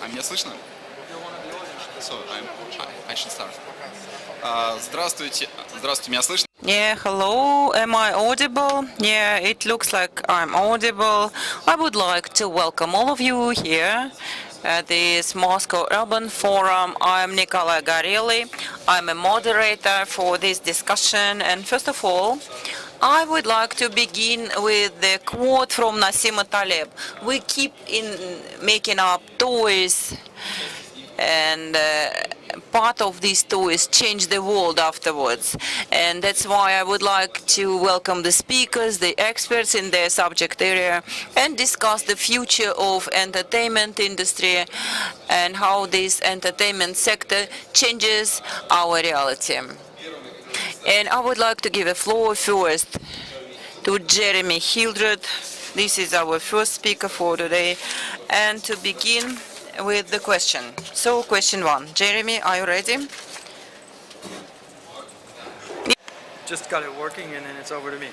А меня слышно? So, I should start. Здравствуйте, меня слышно? Yeah, hello, am I audible? Yeah, it looks like I'm audible. I would like to welcome all of you here at this Moscow Urban Forum. I'm Nikolai Gorely. I'm a moderator for this discussion. And first of all, I would like to begin with the quote from Nassim Taleb. We keep making up toys, and part of these toys change the world afterwards. And that's why I would like to welcome the speakers, the experts in their subject area, and discuss the future of entertainment industry and how this entertainment sector changes our reality. And I would like to give the floor first to Jeremy Hildred. This is our first speaker for today. And to begin with the question. So, question one. Jeremy, are you ready? Just got it working, and then it's over to me.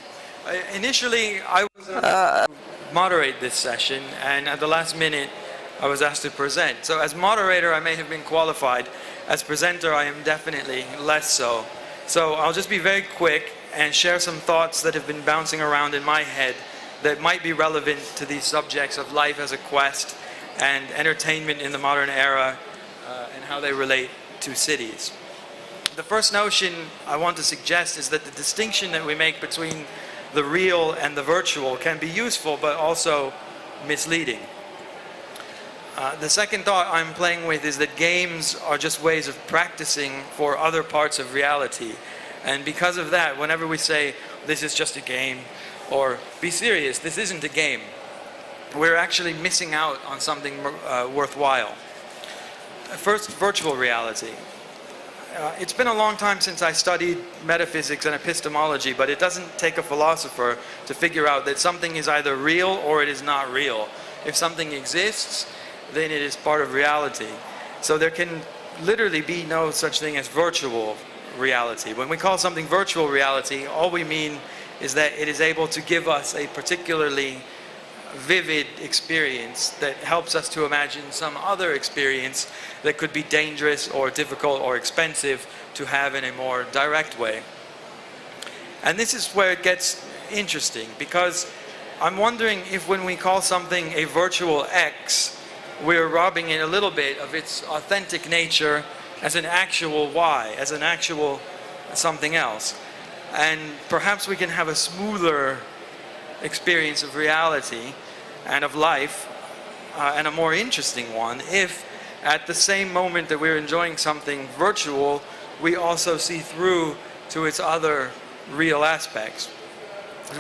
Initially, I was to moderate this session, and at the last minute, I was asked to present. So as moderator, I may have been qualified. As presenter, I am definitely less so. So I'll just be very quick and share some thoughts that have been bouncing around in my head that might be relevant to these subjects of life as a quest and entertainment in the modern era, and how they relate to cities. The first notion I want to suggest is that the distinction that we make between the real and the virtual can be useful but also misleading. The second thought I'm playing with is that games are just ways of practicing for other parts of reality. And because of that, whenever we say, this is just a game, or be serious, this isn't a game, we're actually missing out on something worthwhile. First, virtual reality. It's been a long time since I studied metaphysics and epistemology, but it doesn't take a philosopher to figure out that something is either real or it is not real. If something exists, then it is part of reality. So there can literally be no such thing as virtual reality. When we call something virtual reality, all we mean is that it is able to give us a particularly vivid experience that helps us to imagine some other experience that could be dangerous or difficult or expensive to have in a more direct way. And this is where it gets interesting, because I'm wondering if when we call something a virtual X, we're robbing it a little bit of its authentic nature as an actual Y, as an actual something else. And perhaps we can have a smoother experience of reality and of life, and a more interesting one, if at the same moment that we're enjoying something virtual, we also see through to its other real aspects.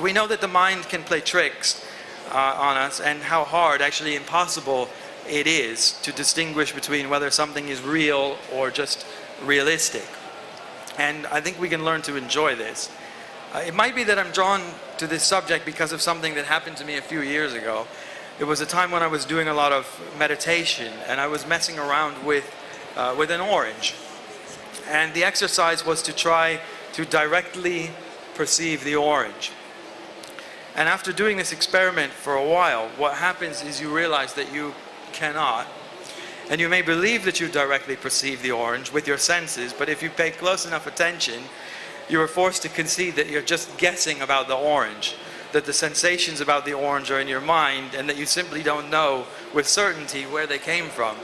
We know that the mind can play tricks on us, and how hard, actually impossible, it is to distinguish between whether something is real or just realistic. And I think we can learn to enjoy this. It might be that I'm drawn to this subject because of something that happened to me a few years ago. It was a time when I was doing a lot of meditation, and I was messing around with an orange. And the exercise was to try to directly perceive the orange. And after doing this experiment for a while, what happens is you realize that you cannot. And you may believe that you directly perceive the orange with your senses, but if you pay close enough attention, you are forced to concede that you're just guessing about the orange, that the sensations about the orange are in your mind, and that you simply don't know with certainty where they came from.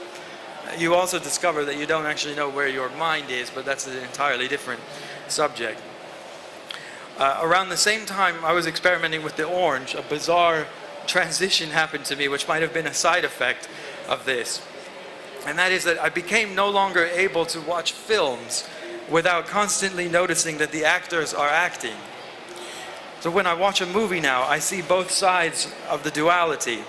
You also discover that you don't actually know where your mind is, but that's an entirely different subject. Around the same time I was experimenting with the orange, a bizarre transition happened to me, which might have been a side effect of this. And that is that I became no longer able to watch films without constantly noticing that the actors are acting. So when I watch a movie now, I see both sides of the duality.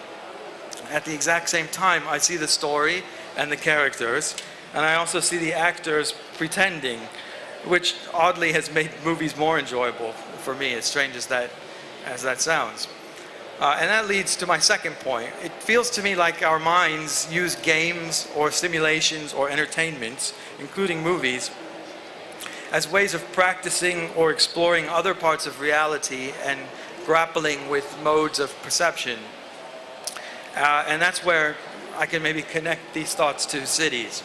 At the exact same time, I see the story and the characters, and I also see the actors pretending, which oddly has made movies more enjoyable for me, as strange as that sounds. And that leads to my second point. It feels to me like our minds use games or simulations or entertainments, including movies, as ways of practicing or exploring other parts of reality and grappling with modes of perception. And that's where I can maybe connect these thoughts to cities.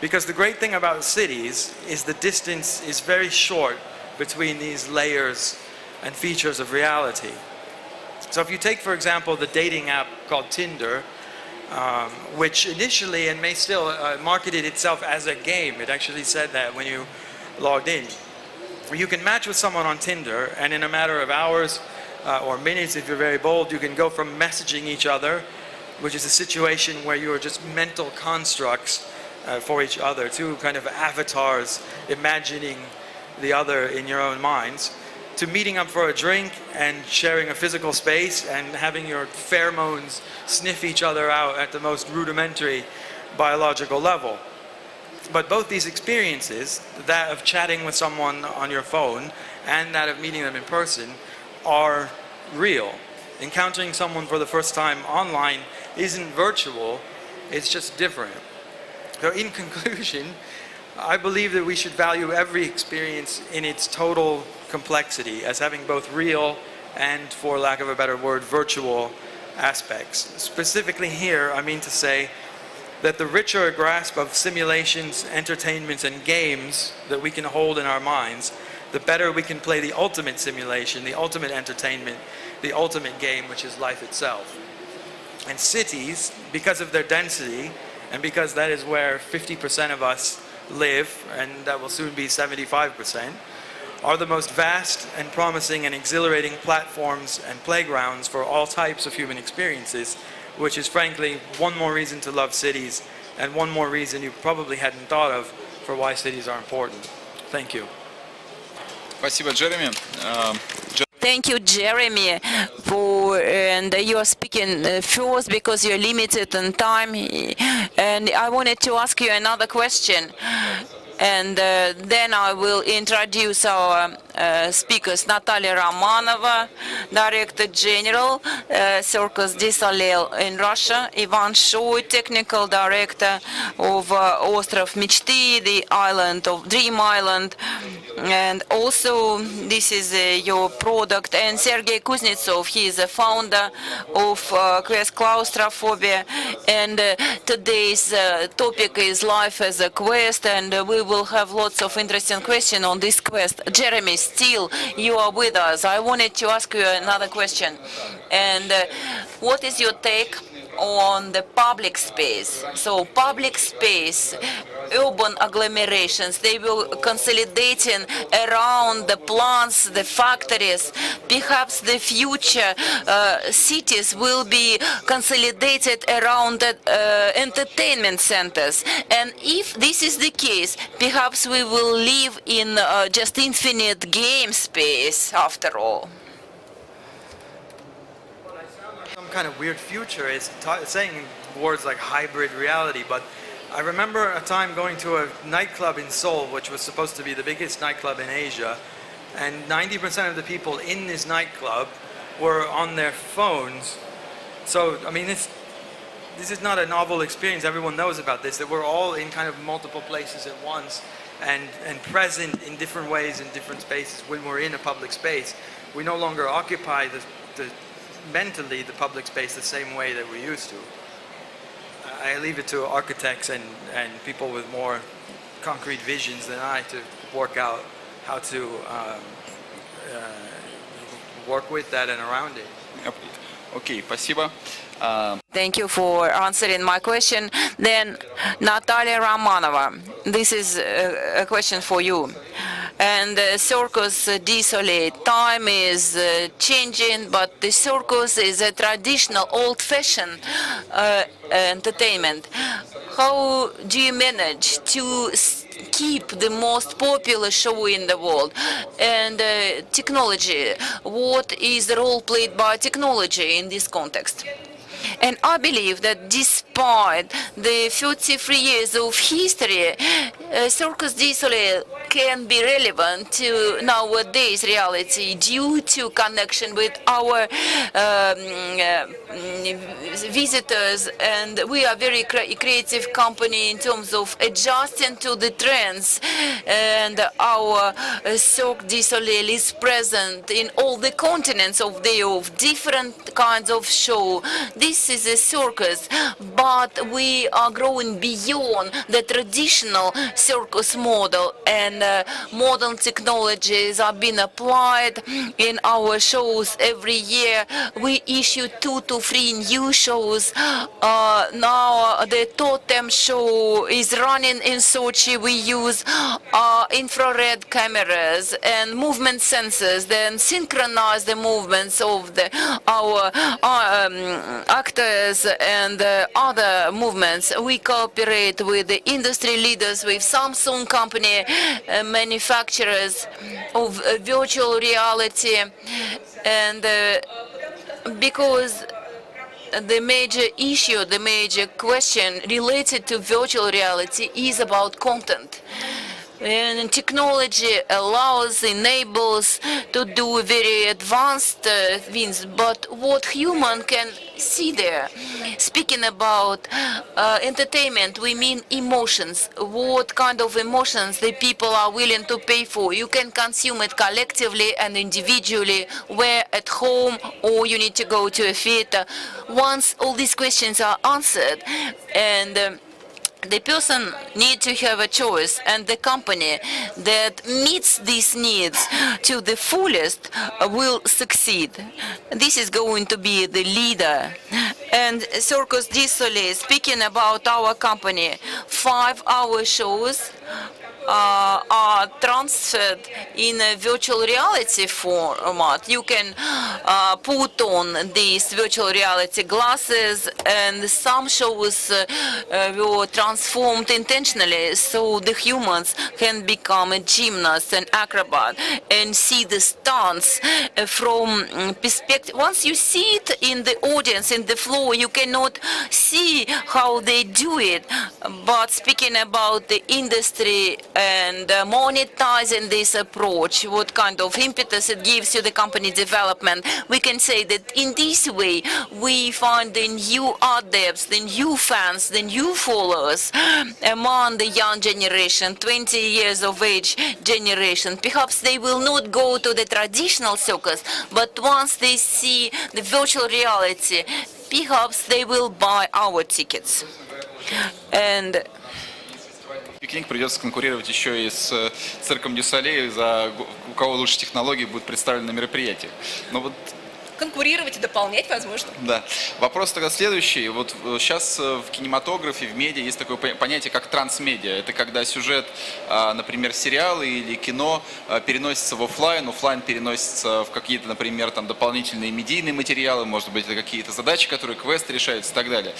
Because the great thing about cities is the distance is very short between these layers and features of reality. So if you take, for example, the dating app called Tinder, which initially and may still marketed itself as a game. It actually said that when you logged in. You can match with someone on Tinder, and in a matter of hours or minutes, if you're very bold, you can go from messaging each other, which is a situation where you are just mental constructs for each other, two kind of avatars imagining the other in your own minds, to meeting up for a drink and sharing a physical space and having your pheromones sniff each other out at the most rudimentary biological level. But both these experiences, that of chatting with someone on your phone and that of meeting them in person, are real. Encountering someone for the first time online isn't virtual, it's just different. So in conclusion, I believe that we should value every experience in its total complexity as having both real and, for lack of a better word, virtual aspects. Specifically here, I mean to say that the richer a grasp of simulations, entertainments, and games that we can hold in our minds, the better we can play the ultimate simulation, the ultimate entertainment, the ultimate game, which is life itself. And cities, because of their density, and because that is where 50% of us live, and that will soon be 75%, are the most vast and promising and exhilarating platforms and playgrounds for all types of human experiences, which is frankly one more reason to love cities and one more reason you probably hadn't thought of for why cities are important. Thank you. Спасибо, Джереми. Thank you, Jeremy, and you are speaking first because you're limited in time. And I wanted to ask you another question. And then I will introduce our speakers. Natalia Romanova, Director General, Circus du Soleil in Russia. Ivan Shoy, Technical Director of Остров Мечты, the island of Dream Island. And also, this is your product. And Sergei Kuznetsov, he is the founder of Quest Claustrophobia. And today's topic is life as a quest, and we will have lots of interesting questions on this quest. Jeremy, still you are with us. I wanted to ask you another question. And what is your take on the public space? So public space, urban agglomerations, they will consolidating around the plants, the factories. Perhaps the future cities will be consolidated around entertainment centers. And if this is the case, perhaps we will live in just infinite game space after all. Some kind of weird future is saying words like hybrid reality, but I remember a time going to a nightclub in Seoul, which was supposed to be the biggest nightclub in Asia, and 90% of the people in this nightclub were on their phones. So, I mean, this is not a novel experience. Everyone knows about this, that we're all in kind of multiple places at once and present in different ways in different spaces when we're in a public space. We no longer occupy mentally the public space the same way that we used to. I leave it to architects and people with more concrete visions than I to work out how to work with that and around it. Окей, спасибо. Thank you for answering my question. Then, Natalia Romanova, this is a question for you. And Circus du Soleil, time is changing, but the circus is a traditional, old-fashioned entertainment. How do you manage to keep the most popular show in the world? And technology, what is the role played by technology in this context? And I believe that despite despite the 33 years of history, Circus du Soleil can be relevant to nowadays reality due to connection with our visitors, and we are very creative company in terms of adjusting to the trends, and our Cirque du Soleil is present in all the continents of the earth, different kinds of show. This is a circus, but we are growing beyond the traditional circus model, and modern technologies are being applied in our shows every year. We issue 2 to 3 new shows. Now the Totem show is running in Sochi. We use infrared cameras and movement sensors, then synchronize the movements of our actors and other movements. We cooperate with the industry leaders, with Samsung company, manufacturers of virtual reality, and because the major issue, the major question related to virtual reality is about content. And technology allows, enables to do very advanced things, but what human can see there? Speaking about entertainment, we mean emotions. What kind of emotions the people are willing to pay for? You can consume it collectively and individually, where at home, or you need to go to a theater. Once all these questions are answered, and the person needs to have a choice, and the company that meets these needs to the fullest will succeed. This is going to be the leader. And Circus du Soleil, speaking about our company, 5-hour shows are transferred in a virtual reality format. You can put on these virtual reality glasses, and some shows were transformed intentionally so the humans can become a gymnast and acrobat and see the stunts from perspective. Once you see it in the audience, in the floor, you cannot see how they do it. But speaking about the industry and monetizing this approach, what kind of impetus it gives to the company development, we can say that in this way we find the new adepts, the new fans, the new followers among the young generation, 20 years of age generation. Perhaps they will not go to the traditional circus, but once they see the virtual reality, perhaps they will buy our tickets. And Пикник придется конкурировать еще и с цирком Дю Солей, у кого лучше технологии будут представлены на мероприятиях. Но вот конкурировать и дополнять, возможно. Да. Вопрос тогда следующий. Вот сейчас в кинематографе, в медиа есть такое понятие, как трансмедиа. Это когда сюжет, например, сериала или кино переносится в офлайн, офлайн переносится в какие-то, например, там дополнительные медийные материалы, может быть, это какие-то задачи, которые квесты решаются и так далее.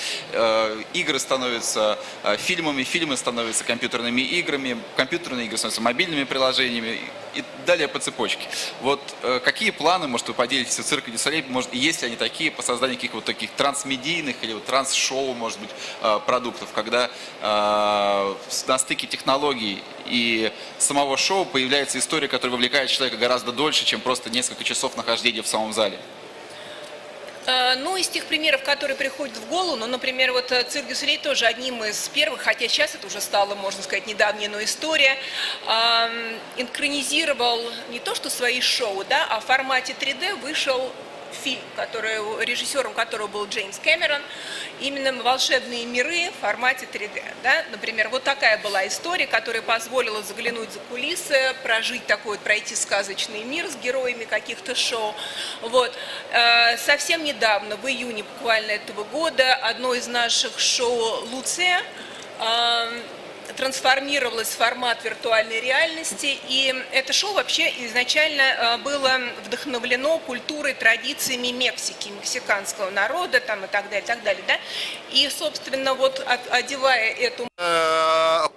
Игры становятся фильмами, фильмы становятся компьютерными играми, компьютерные игры становятся мобильными приложениями и далее по цепочке. Вот какие планы, может, вы поделитесь в цирке Дю Солей, может, есть ли они такие по созданию каких-то вот таких трансмедийных или вот транс-шоу, может быть, продуктов, когда на стыке технологий и самого шоу появляется история, которая вовлекает человека гораздо дольше, чем просто несколько часов нахождения в самом зале? Ну, из тех примеров, которые приходят в голову, ну, например, вот цирк Дю Солей тоже одним из первых, хотя сейчас это уже стало, можно сказать, недавняя, но история, инкронизировал не то что свои шоу, да, а в формате 3D вышел фильм, режиссером которого был Джеймс Кэмерон, именно «Волшебные миры» в формате 3D. Да? Например, вот такая была история, которая позволила заглянуть за кулисы, пройти сказочный мир с героями каких-то шоу. Вот. Совсем недавно, в июне буквально этого года, одно из наших шоу «Луция» трансформировалось в формат виртуальной реальности, и это шоу вообще изначально было вдохновлено культурой, традициями Мексики, мексиканского народа там, и так далее, да? И, собственно, вот одевая эту...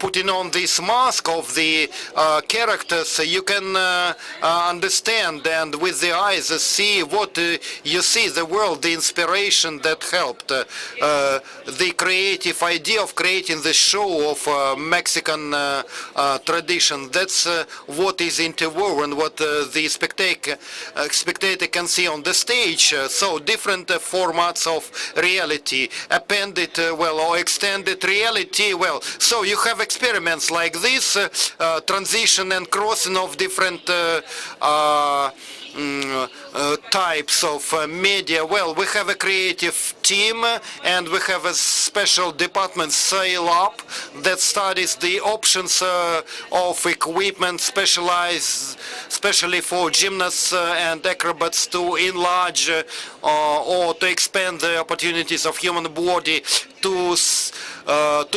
putting on this mask of the characters, you can understand and with the eyes see what you see, the world, the inspiration that helped, the creative idea of creating the show of Mexican tradition. That's what is interwoven, what the spectator can see on the stage. So different formats of reality, appended, or extended reality. So you have experiments like this, transition and crossing of different types of media. We have a creative team and we have a special department, Sail Up, that studies the options of equipment specialized especially for gymnasts and acrobats to enlarge or to expand the opportunities of human body to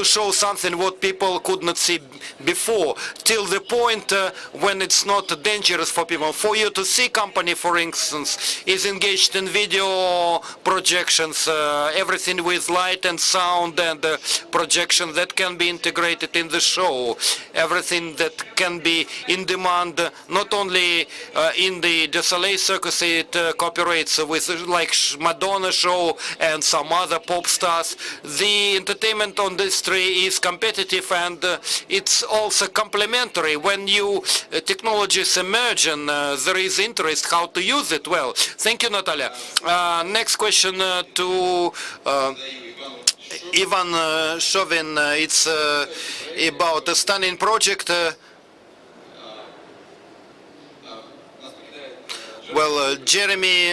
show something what people could not see before, till the point when it's not dangerous for people. For you to see company, for instance, is engaged in video projections, everything with light and sound and projection that can be integrated in the show, everything that can be in demand, not only in the Du Soleil circus. It cooperates with like Madonna show and some other pop stars. The entertainment industry is competitive and it's also complementary. When new technologies emerge and there is interest how to use it well. Thank you, Natalia. Next question to Ivan Chauvin. It's about a stunning project. Jeremy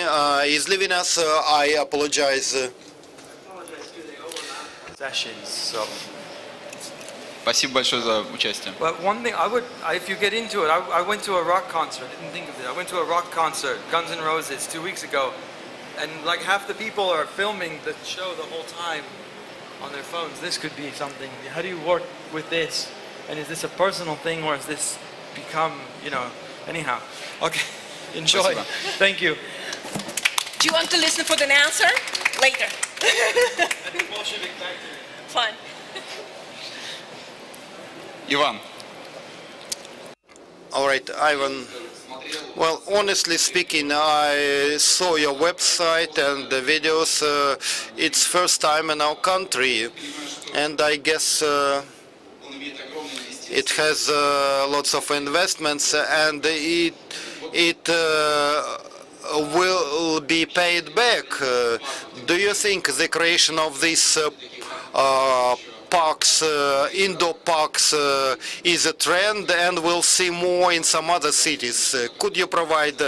is leaving us. I apologize. Sessions, so. Спасибо большое за участие. But one thing if you get into it, I went to a rock concert. I didn't think of it. I went to a rock concert, Guns N' Roses, 2 weeks ago, and like half the people are filming the show the whole time on their phones. This could be something. How do you work with this? And is this a personal thing, or has this become, anyhow? Okay, enjoy. Спасибо. Thank you. Do you want to listen for the answer? Later. Fine. Иван. All right, Ivan. Well, honestly speaking, I saw your website and the videos. It's first time in our country, and I guess it has lots of investments, and it will be paid back. Do you think the creation of these parks, indoor parks, is a trend and we'll see more in some other cities? Could you provide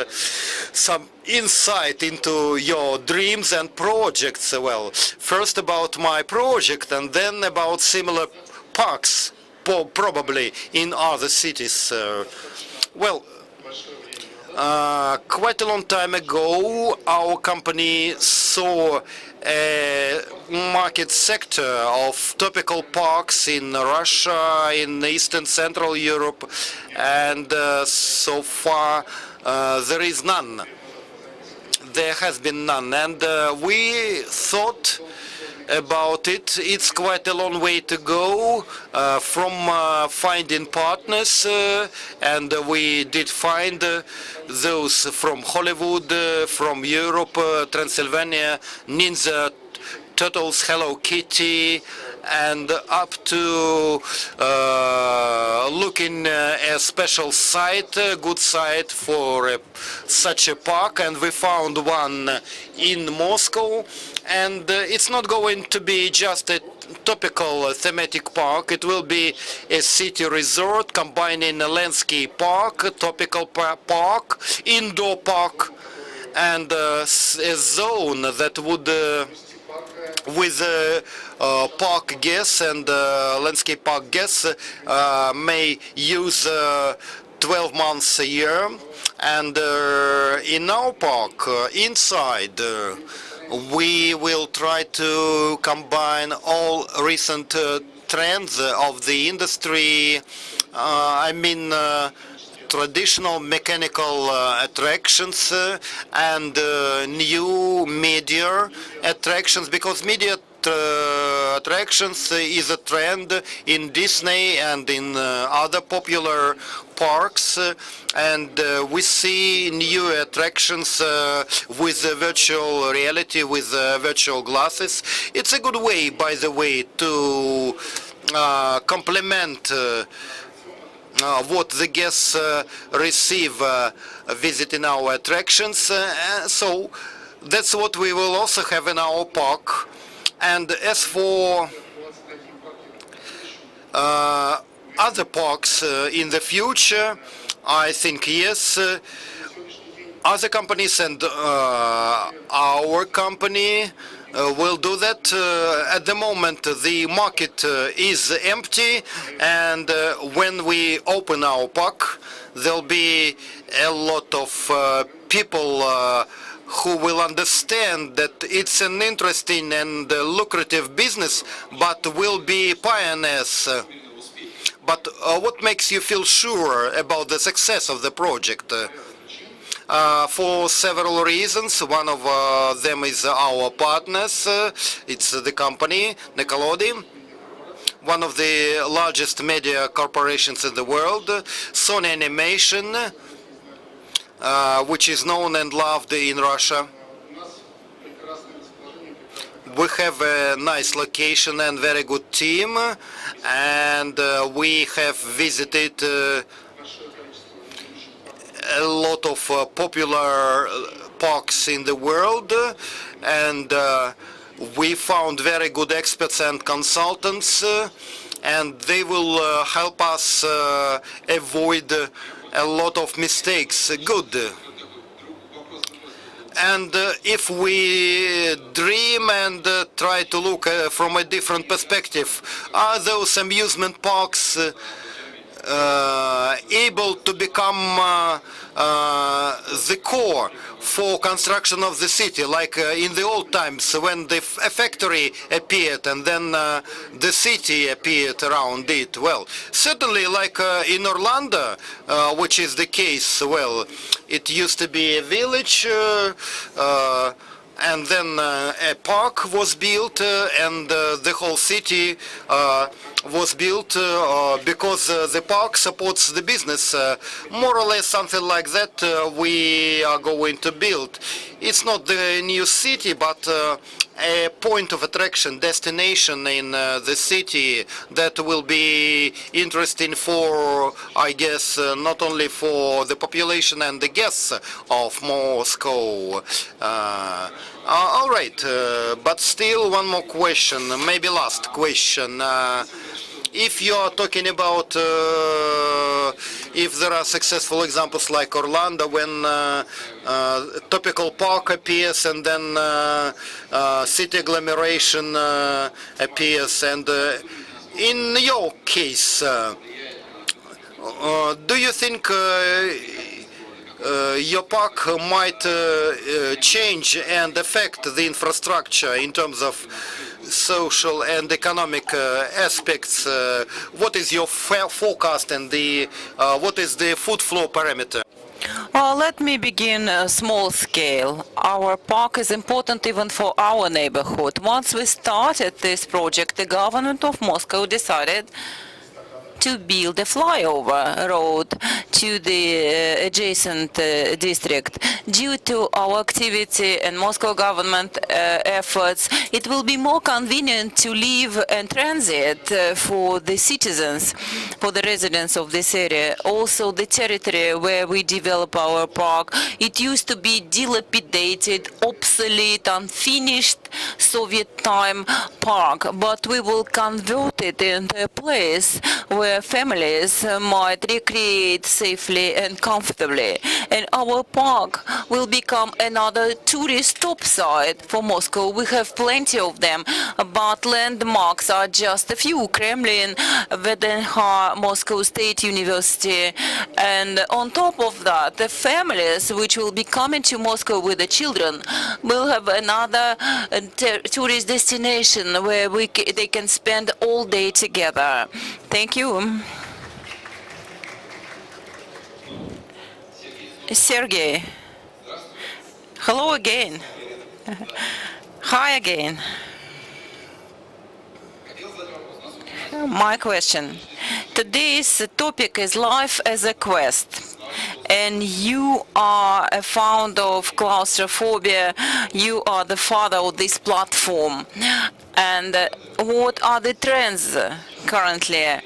some insight into your dreams and projects? Well, first about my project and then about similar parks, probably in other cities. Quite a long time ago, our company saw a market sector of topical parks in Russia, in Eastern Central Europe, and so far there is none. There has been none, and we thought about it. It's quite a long way to go from finding partners, and we did find those from Hollywood, from Europe, Transylvania, Ninja Turtles, Hello Kitty, and up to looking a special site, a good site for such a park, and we found one in Moscow. And it's not going to be just a topical thematic park. It will be a city resort combining a landscape park, topical park, indoor park, and a zone that would with park guests and landscape park guests may use 12 months a year. And in our park, inside, we will try to combine all recent trends of the industry. Traditional mechanical attractions and new media attractions, because media attractions is a trend in Disney and in other popular parks, and we see new attractions with virtual reality, with virtual glasses. It's a good way, by the way, to complement what the guests receive visiting our attractions. So that's what we will also have in our park. And as for other parks in the future, I think yes, other companies and our company will do that. At the moment, the market is empty, and when we open our park, there'll be a lot of people who will understand that it's an interesting and lucrative business, but will be pioneers. But what makes you feel sure about the success of the project? For several reasons. One of them is our partners. It's the company, Nickelodeon, one of the largest media corporations in the world, Sony Animation, which is known and loved in Russia. We have a nice location and very good team, and we have visited a lot of popular parks in the world, and we found very good experts and consultants, and they will help us avoid a lot of mistakes. Good. And if we dream and try to look from a different perspective, are those amusement parks able to become the core for construction of the city, like in the old times when a factory appeared and then the city appeared around it? Well, certainly like in Orlando, which is the case, well, it used to be a village, and then a park was built, and the whole city was built because the park supports the business. More or less something like that we are going to build. It's not the new city, but a point of attraction, destination in the city that will be interesting for, I guess, not only for the population and the guests of Moscow. All right, but still one more question, maybe last question. If you are talking about if there are successful examples like Orlando, when topical park appears and then city agglomeration appears, and in your case, do you think your park might change and affect the infrastructure in terms of social and economic aspects? What is your forecast, and what is the food flow parameter? Well, let me begin small scale. Our park is important even for our neighborhood. Once we started this project, the government of Moscow decided to build a flyover road to the adjacent district. Due to our activity and Moscow government efforts, it will be more convenient to live and transit for the citizens, for the residents of this area. Also, the territory where we develop our park, it used to be dilapidated, obsolete, unfinished Soviet time park, but we will convert it into a place where families might recreate safely and comfortably. And our park will become another tourist stop site for Moscow. We have plenty of them, but landmarks are just a few: Kremlin, VDNH, Moscow State University. And on top of that, the families which will be coming to Moscow with the children will have another tourist destination where they can spend all day together. Thank you. Sergey. Hello again. Hi again. My question. Today's topic is life as a quest. And you are a founder of claustrophobia. You are the father of this platform. And what are the trends currently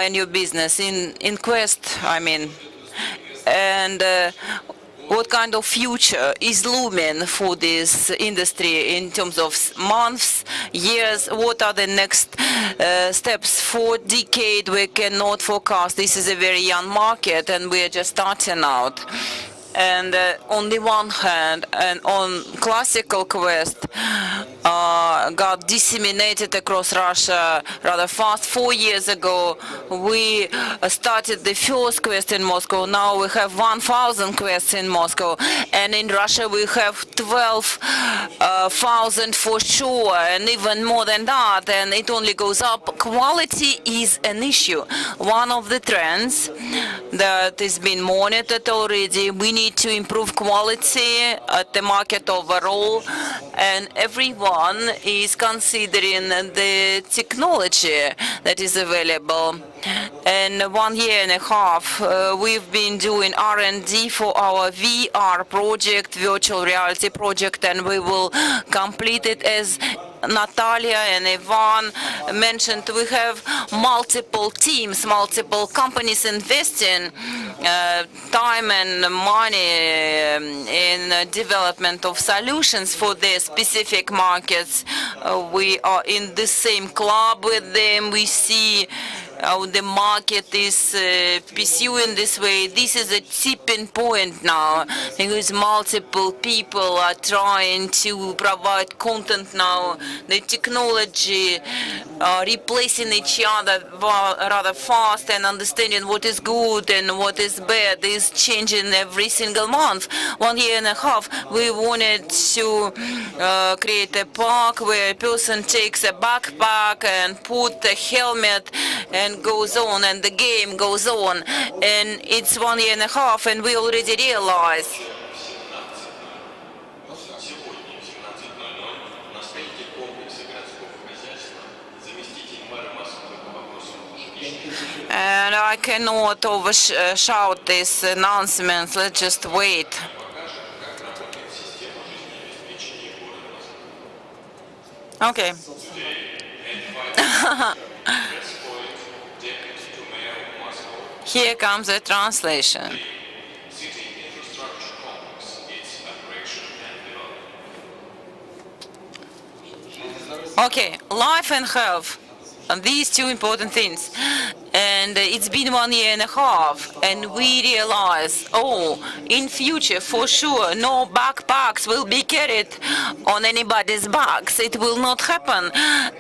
in your business, in Quest, I mean? And what kind of future is looming for this industry in terms of months, years? What are the next steps for decade? We cannot forecast. This is a very young market and we are just starting out. And on the one hand, and on classical Quest, got disseminated across Russia rather fast. 4 years ago, we started the first Quest in Moscow. Now we have 1,000 Quests in Moscow. And in Russia, we have 12,000 for sure, and even more than that. And it only goes up. Quality is an issue. One of the trends that has been monitored already. We need to improve quality at the market overall, and everyone is considering the technology that is available. And 1 year and a half, we've been doing R&D for our VR project, virtual reality project, and we will complete it as Natalia and Ivan mentioned. We have multiple teams, multiple companies investing time and money in development of solutions for their specific markets. We are in the same club with them. We see how the market is pursuing this way. This is a tipping point now because multiple people are trying to provide content now. The technology replacing each other rather fast, and understanding what is good and what is bad is changing every single month. 1 year and a half, we wanted to create a park where a person takes a backpack and put a helmet and goes on, and the game goes on. And it's 1 year and a half, and we already realize and I cannot overshout these announcements. Let's just wait. Okay. Here comes the translation. Okay, life and health. And these two important things. And it's been 1 year and a half, and we realize, oh, in future, for sure, no backpacks will be carried on anybody's backs. It will not happen.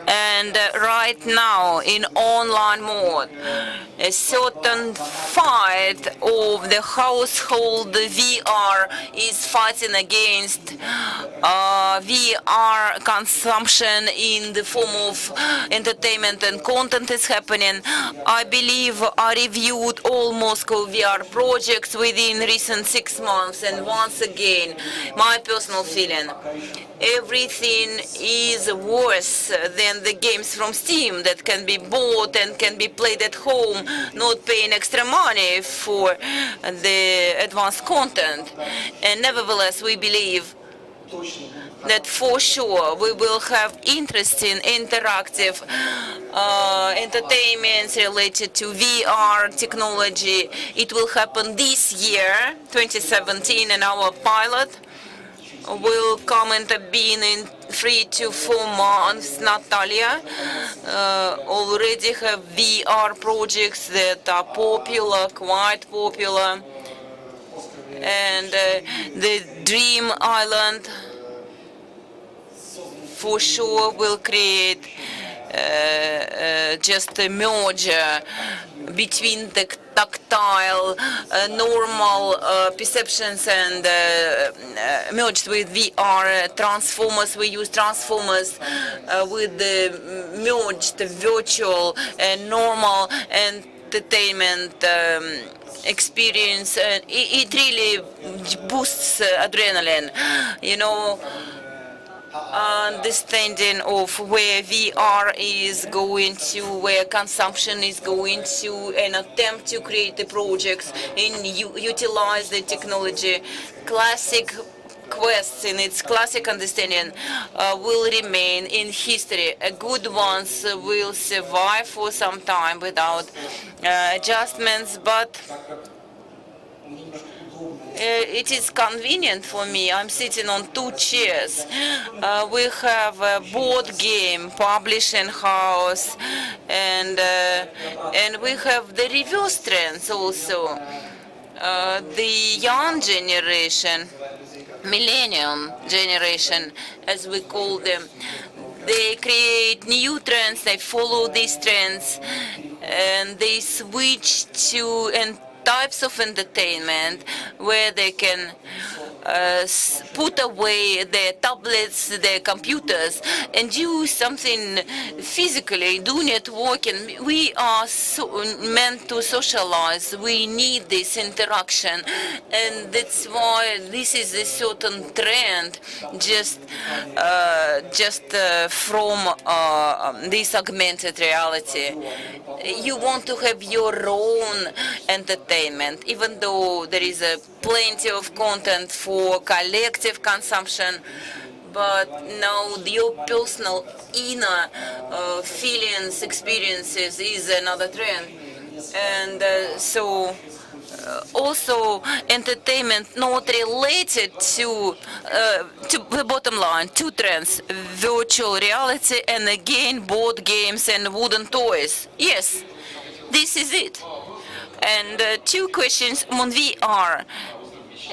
And right now, in online mode, a certain fight of the household VR is fighting against VR consumption in the form of entertainment and content is happening. I believe I reviewed all Moscow VR projects within recent 6 months, and once again, my personal feeling, everything is worse than the games from Steam that can be bought and can be played at home, not paying extra money for the advanced content. And nevertheless, we believe that for sure we will have interesting interactive entertainments related to VR technology. It will happen this year, 2017, and our pilot will come into being in 3 to 4 months. Natalia already have VR projects that are popular, quite popular. And the Dream Island for sure will create just a merger between the tactile, normal perceptions and merged with VR transformers. We use transformers with the merged virtual and normal entertainment experience. It really boosts adrenaline. You know, understanding of where VR is going to, where consumption is going to, and attempt to create the projects and utilize the technology. Classic quests in its classic understanding will remain in history. Good ones will survive for some time without adjustments, but it is convenient for me. I'm sitting on 2 chairs. We have a board game publishing house, and we have the reverse trends also. The young generation, millennium generation, as we call them, they create new trends, they follow these trends, and they switch to types of entertainment where they can put away their tablets, their computers, and do something physically, do networking. We are meant to socialize. We need this interaction, and that's why this is a certain trend just from this augmented reality. You want to have your own entertainment, even though there is plenty of content for collective consumption, but now your personal inner feelings, experiences is another trend. And also entertainment not related to the bottom line, 2 trends: virtual reality and again board games and wooden toys. Yes, this is it. And 2 questions on VR.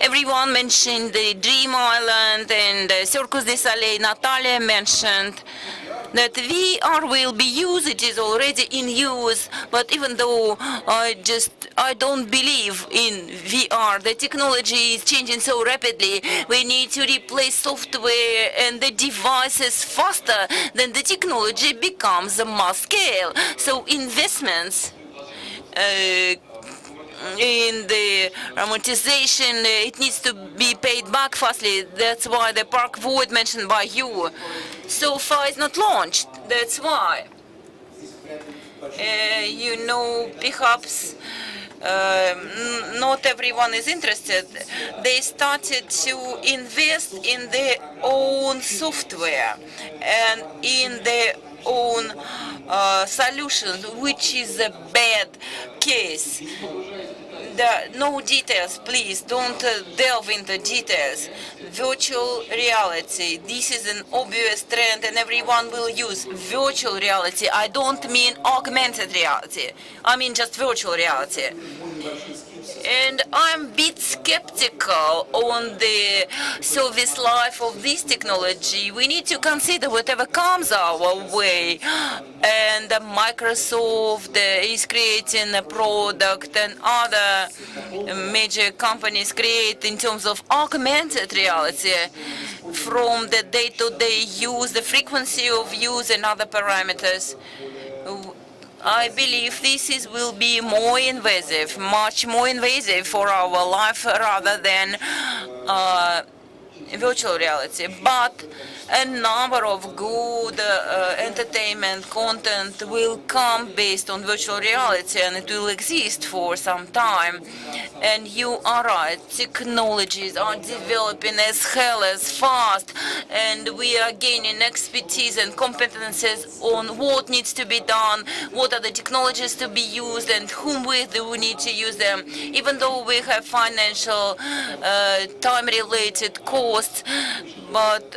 Everyone mentioned the Dream Island and Circus du Soleil. Natalia mentioned that VR will be used. It is already in use. But even though I don't believe in VR, the technology is changing so rapidly. We need to replace software and the devices faster than the technology becomes a mass scale. So investments in the amortization, it needs to be paid back fastly. That's why the Park Void mentioned by you so far is not launched. That's why. Perhaps not everyone is interested. They started to invest in their own software and in their own solutions, which is a bad case. No details, please, don't delve into details. Virtual reality, this is an obvious trend and everyone will use virtual reality. I don't mean augmented reality, I mean just virtual reality. And I'm a bit skeptical on the service life of this technology. We need to consider whatever comes our way. And Microsoft is creating a product, and other major companies create in terms of augmented reality from the day-to-day use, the frequency of use, and other parameters. I believe this will be more invasive, much more invasive for our life rather than virtual reality. But a number of good entertainment content will come based on virtual reality, and it will exist for some time. And you are right, technologies are developing as hell, as fast, and we are gaining expertise and competences on what needs to be done, what are the technologies to be used, and whom with do we need to use them. Even though we have financial time-related costs, but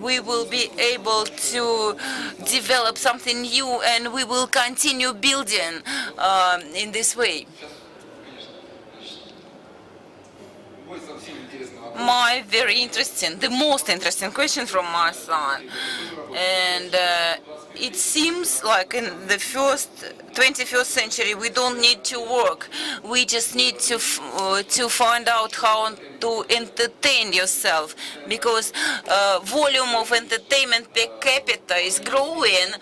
we will be able to develop something new, and we will continue building in this way. My very interesting, the most interesting question from my side, and it seems like in the 21st century we don't need to work. We just need to find out how to entertain yourself, because volume of entertainment per capita is growing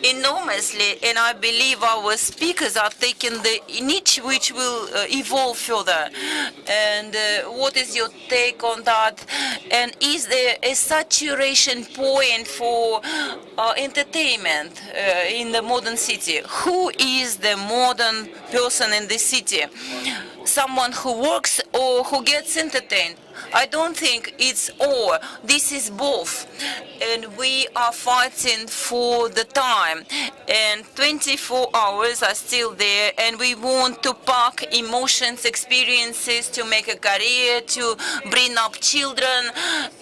enormously, and I believe our speakers are taking the niche which will evolve further. And what is your take on that? And is there a saturation point for entertainment in the modern city? Who is the modern person in the city? Someone who works or who gets entertained? I don't think it's or. This is both. And we are fighting for the time. And 24 hours are still there. And we want to pack emotions, experiences, to make a career, to bring up children,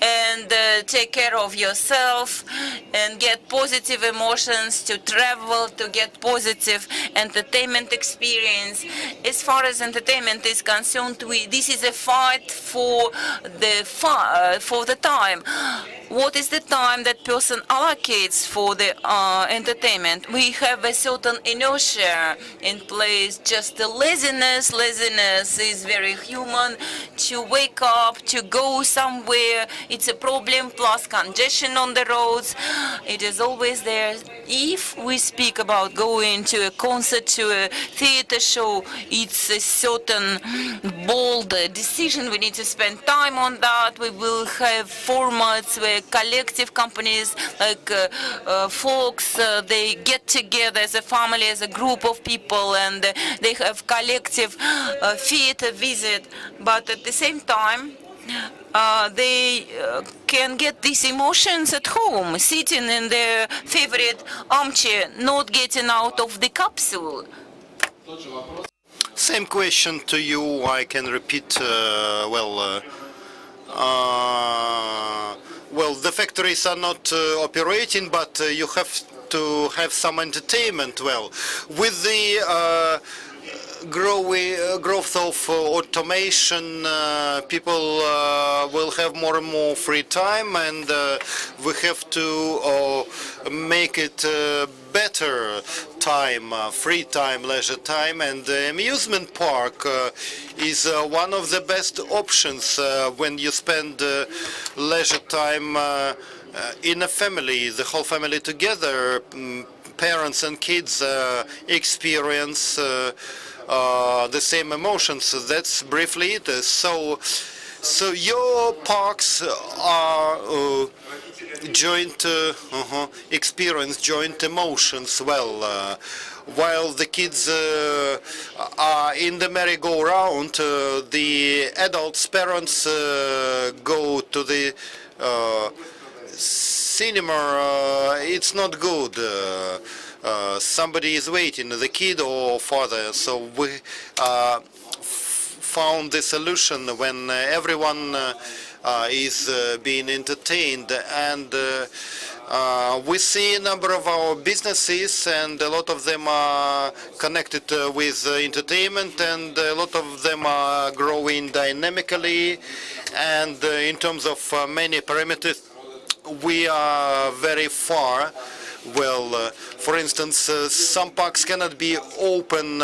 and take care of yourself, and get positive emotions, to travel, to get positive entertainment experience. As far as entertainment is concerned, this is a fight for the time. What is the time that person allocates for the entertainment? We have a certain inertia in place, just the laziness. Laziness is very human. To wake up, to go somewhere, it's a problem, plus congestion on the roads. It is always there. If we speak about going to a concert, to a theater show, it's a certain bold decision. We need to spend time on that. We will have formats where collective companies like folks, they get together as a family, as a group of people, and they have collective theater visit. But at the same time, they can get these emotions at home, sitting in their favorite armchair, not getting out of the capsule. Same question to you. I can repeat. Well, the factories are not operating, but you have to have some entertainment. Well, with the growth of automation, people will have more and more free time, and we have to make it better time, free time, leisure time, and the amusement park is one of the best options when you spend leisure time in a family, the whole family together. Parents and kids experience the same emotions. That's briefly it. So your parks are joint experience, joint emotions. Well, while the kids are in the merry-go-round, the adults, parents go to the cinema. It's not good. Somebody is waiting, the kid or father. So we found the solution when everyone is being entertained, and we see a number of our businesses, and a lot of them are connected with entertainment, and a lot of them are growing dynamically, and in terms of many parameters we are very far. Well, for instance, some parks cannot be open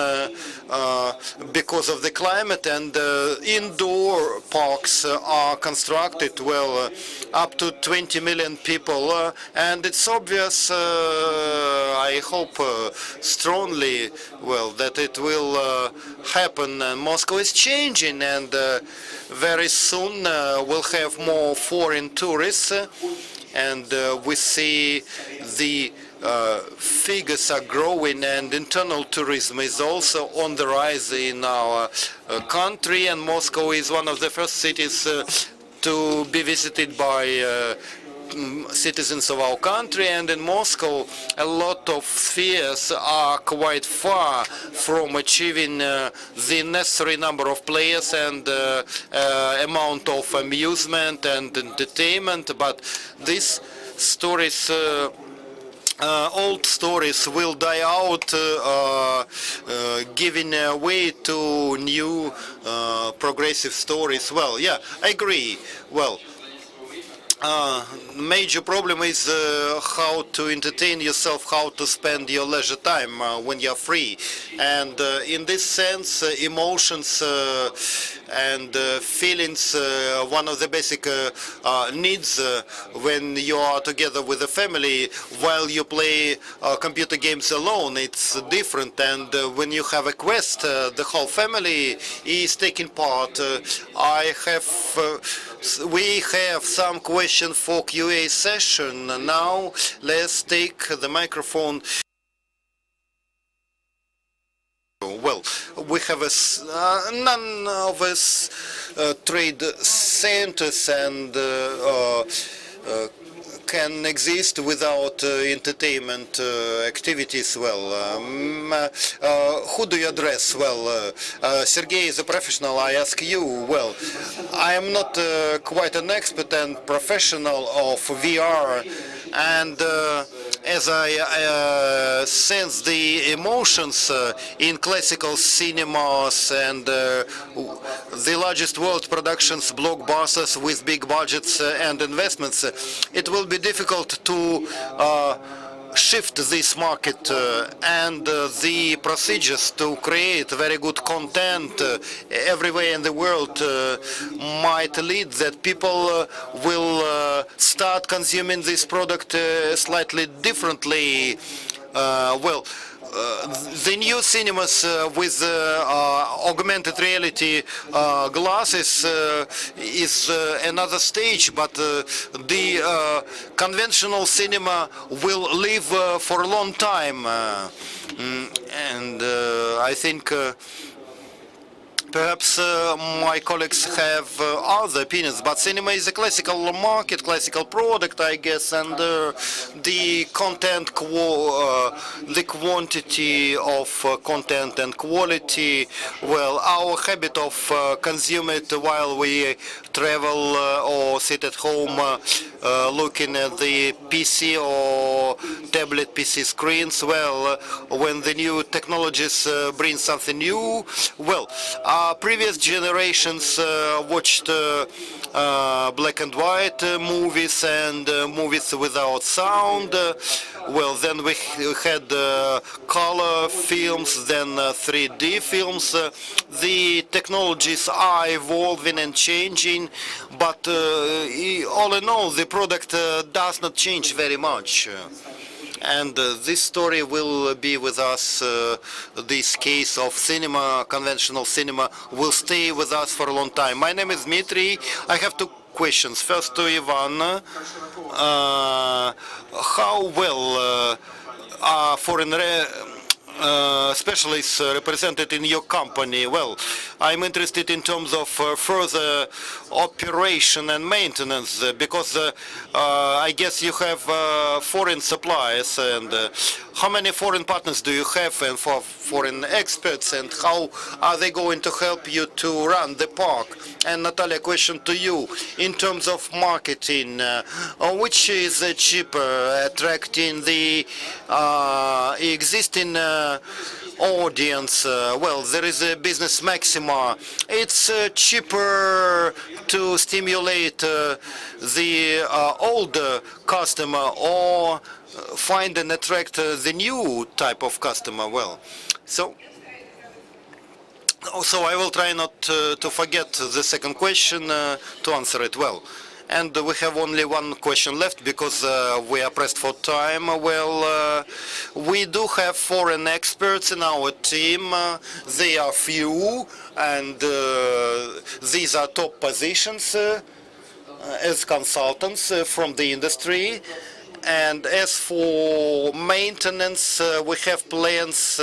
because of the climate, and indoor parks are constructed, well, up to 20 million people, and it's obvious, I hope strongly, well, that it will happen. Moscow is changing, and very soon we'll have more foreign tourists, and we see the figures are growing, and internal tourism is also on the rise in our country, and Moscow is one of the first cities to be visited by citizens of our country. And in Moscow a lot of spheres are quite far from achieving the necessary number of players and amount of amusement and entertainment, but these stories, old stories, will die out, giving way to new progressive stories. Well, yeah, I agree. Well, Major problem is how to entertain yourself, how to spend your leisure time when you're free. And in this sense, emotions and feelings, one of the basic needs when you are together with a family. While you play computer games alone, it's different. And when you have a quest, the whole family is taking part. We have some questions for QA session. Now let's take the microphone. Well, we have none of us trade centers and can exist without entertainment activities. Well, who do you address? Well, Sergey is a professional. I ask you. Well, I am not quite an expert and professional of VR, and as I sense the emotions in classical cinemas and the largest world productions, blockbusters with big budgets and investments, it will be difficult to shift this market and the procedures to create very good content everywhere in the world might lead that people will start consuming this product slightly differently. The new cinemas with augmented reality glasses is another stage, but the conventional cinema will live for a long time. And I think perhaps my colleagues have other opinions, but cinema is a classical market, classical product, I guess, and the content, the quantity of content and quality, well, our habit of consume it while we travel or sit at home looking at the PC or tablet PC screens, well, when the new technologies bring something new, well, previous generations watched black and white movies and movies without sound. Well, then we had color films, then 3D films. The technologies are evolving and changing, but all in all, the product does not change very much. And this story will be with us. This case of cinema, conventional cinema, will stay with us for a long time. My name is Dmitry. I have two questions. First to Ivan. How well are foreign specialists represented in your company? Well, I'm interested in terms of further operation and maintenance, because I guess you have foreign suppliers, and how many foreign partners do you have, and for foreign experts, and how are they going to help you to run the park? And Natalia, question to you, in terms of marketing, which is cheaper, attracting the existing audience? Well, there is a business maxima. It's cheaper to stimulate the older customer or find and attract the new type of customer. Well, so I will try not to forget the second question to answer it well. And we have only one question left because we are pressed for time. Well, we do have foreign experts in our team. They are few, and these are top positions as consultants from the industry. And as for maintenance, we have plans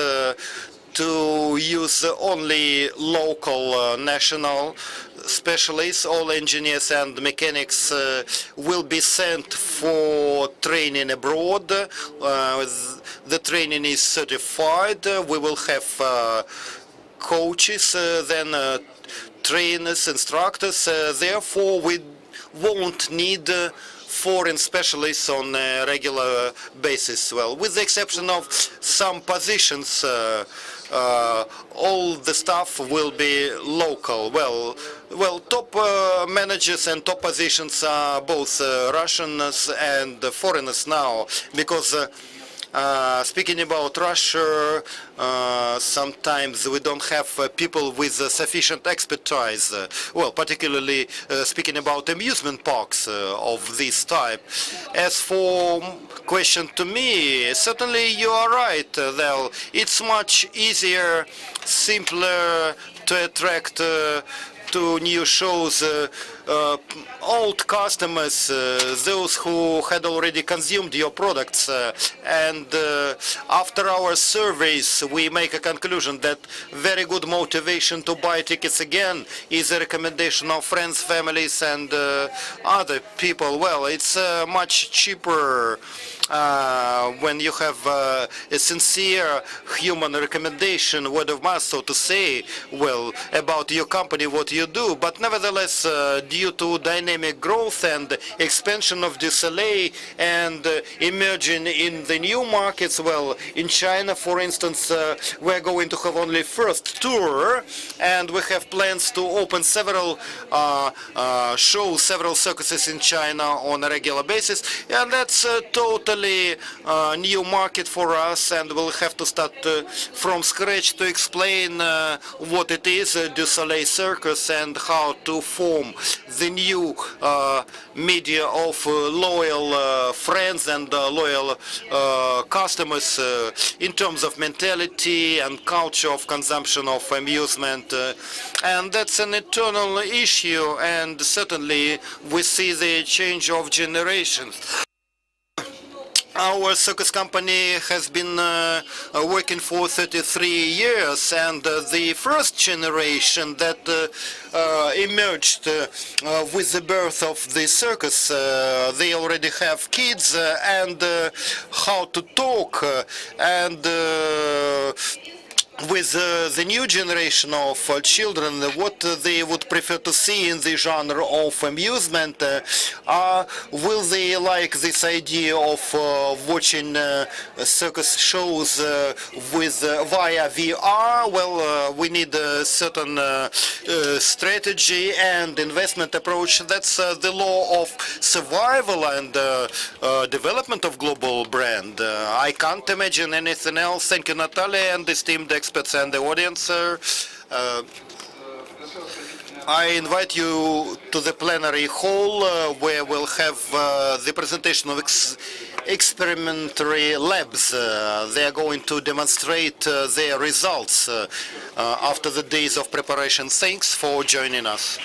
to use only local national specialists. All engineers and mechanics will be sent for training abroad. The training is certified. We will have coaches, then trainers, instructors. Therefore, we won't need foreign specialists on a regular basis. Well, with the exception of some positions all the staff will be local. Well, top managers and top positions are both Russians and foreigners now, because speaking about Russia, sometimes we don't have people with sufficient expertise. Well, particularly speaking about amusement parks of this type. As for question to me, certainly you are right. Well, it's much easier, simpler to attract to new shows old customers, those who had already consumed your products, and after our surveys we make a conclusion that very good motivation to buy tickets again is a recommendation of friends, families and other people. Well, it's much cheaper when you have a sincere human recommendation, word of mouth, so to say, well, about your company, what you do. But nevertheless, due to dynamic growth and expansion of DSLA and emerging in the new markets, well, in China, for instance, we're going to have only first tour, and we have plans to open several shows, several circuses in China on a regular basis, and that's totally new market for us, and we'll have to start from scratch to explain what it is, Du Soleil Circus, and how to form the new media of loyal friends and loyal customers in terms of mentality and culture of consumption of amusement, and that's an eternal issue, and certainly we see the change of generations. Our circus company has been working for 33 years, and the first generation that emerged with the birth of the circus, they already have kids and how to talk, and with the new generation of children, what they would prefer to see in the genre of amusement, will they like this idea of watching circus shows with via VR? Well, we need a certain strategy and investment approach. That's the law of survival and development of global brand. I can't imagine anything else. Thank you, Natalia, and esteemed experts and the audience. I invite you to the plenary hall where we'll have the presentation of experimentary labs. They are going to demonstrate their results after the days of preparation. Thanks for joining us.